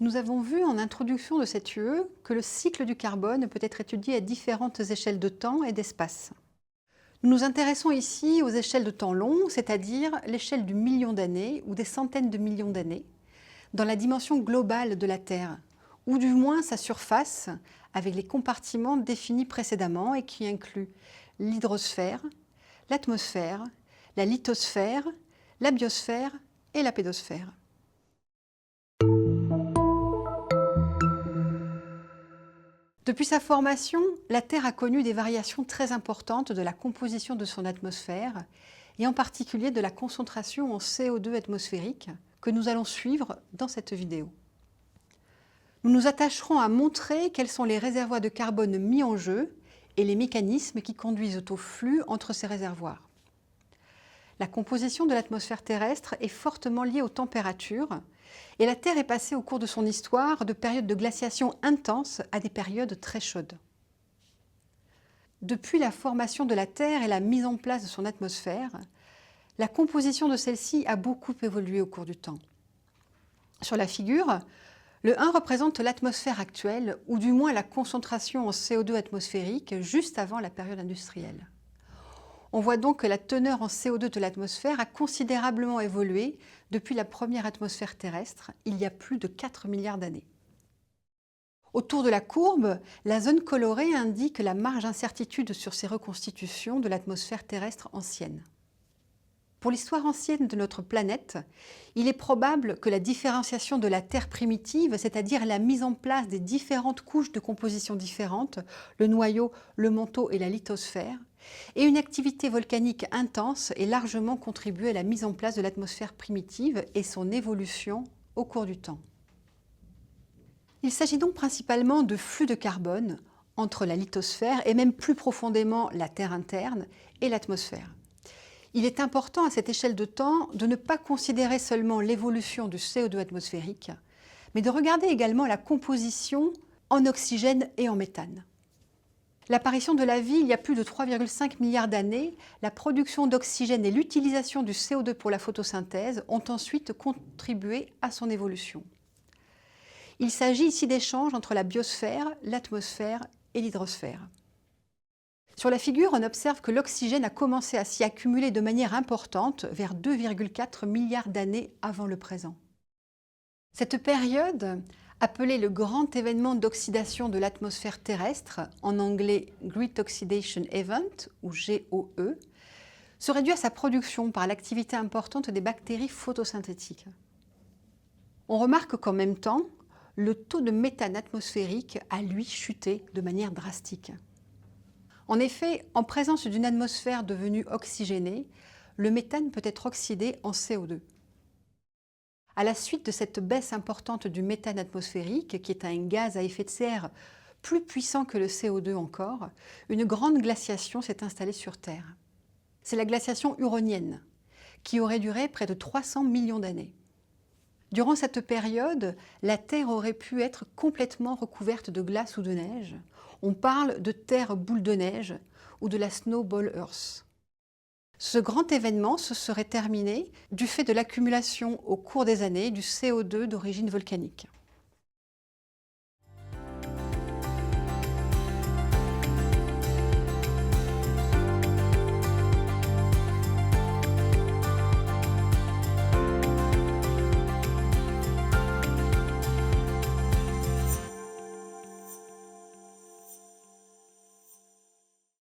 Nous avons vu en introduction de cette UE que le cycle du carbone peut être étudié à différentes échelles de temps et d'espace. Nous nous intéressons ici aux échelles de temps long, c'est-à-dire l'échelle du million d'années ou des centaines de millions d'années, dans la dimension globale de la Terre, ou du moins sa surface, avec les compartiments définis précédemment et qui incluent l'hydrosphère, l'atmosphère, la lithosphère, la biosphère et la pédosphère. Depuis sa formation, la Terre a connu des variations très importantes de la composition de son atmosphère et en particulier de la concentration en CO2 atmosphérique que nous allons suivre dans cette vidéo. Nous nous attacherons à montrer quels sont les réservoirs de carbone mis en jeu et les mécanismes qui conduisent au flux entre ces réservoirs. La composition de l'atmosphère terrestre est fortement liée aux températures et la Terre est passée au cours de son histoire de périodes de glaciation intense à des périodes très chaudes. Depuis la formation de la Terre et la mise en place de son atmosphère, la composition de celle-ci a beaucoup évolué au cours du temps. Sur la figure, le 1 représente l'atmosphère actuelle, ou du moins la concentration en CO2 atmosphérique juste avant la période industrielle. On voit donc que la teneur en CO2 de l'atmosphère a considérablement évolué depuis la première atmosphère terrestre, il y a plus de 4 milliards d'années. Autour de la courbe, la zone colorée indique la marge d'incertitude sur ces reconstitutions de l'atmosphère terrestre ancienne. Pour l'histoire ancienne de notre planète, il est probable que la différenciation de la Terre primitive, c'est-à-dire la mise en place des différentes couches de composition différentes, le noyau, le manteau et la lithosphère, et une activité volcanique intense ait largement contribué à la mise en place de l'atmosphère primitive et son évolution au cours du temps. Il s'agit donc principalement de flux de carbone entre la lithosphère et même plus profondément la Terre interne et l'atmosphère. Il est important à cette échelle de temps de ne pas considérer seulement l'évolution du CO2 atmosphérique, mais de regarder également la composition en oxygène et en méthane. L'apparition de la vie il y a plus de 3,5 milliards d'années, la production d'oxygène et l'utilisation du CO2 pour la photosynthèse ont ensuite contribué à son évolution. Il s'agit ici d'échanges entre la biosphère, l'atmosphère et l'hydrosphère. Sur la figure, on observe que l'oxygène a commencé à s'y accumuler de manière importante vers 2,4 milliards d'années avant le présent. Cette période, appelée le grand événement d'oxydation de l'atmosphère terrestre, en anglais Great Oxidation Event ou GOE, serait due à sa production par l'activité importante des bactéries photosynthétiques. On remarque qu'en même temps, le taux de méthane atmosphérique a lui chuté de manière drastique. En effet, en présence d'une atmosphère devenue oxygénée, le méthane peut être oxydé en CO2. À la suite de cette baisse importante du méthane atmosphérique, qui est un gaz à effet de serre plus puissant que le CO2 encore, une grande glaciation s'est installée sur Terre. C'est la glaciation huronienne, qui aurait duré près de 300 millions d'années. Durant cette période, la Terre aurait pu être complètement recouverte de glace ou de neige. On parle de Terre boule de neige ou de la Snowball Earth. Ce grand événement se serait terminé du fait de l'accumulation au cours des années du CO2 d'origine volcanique.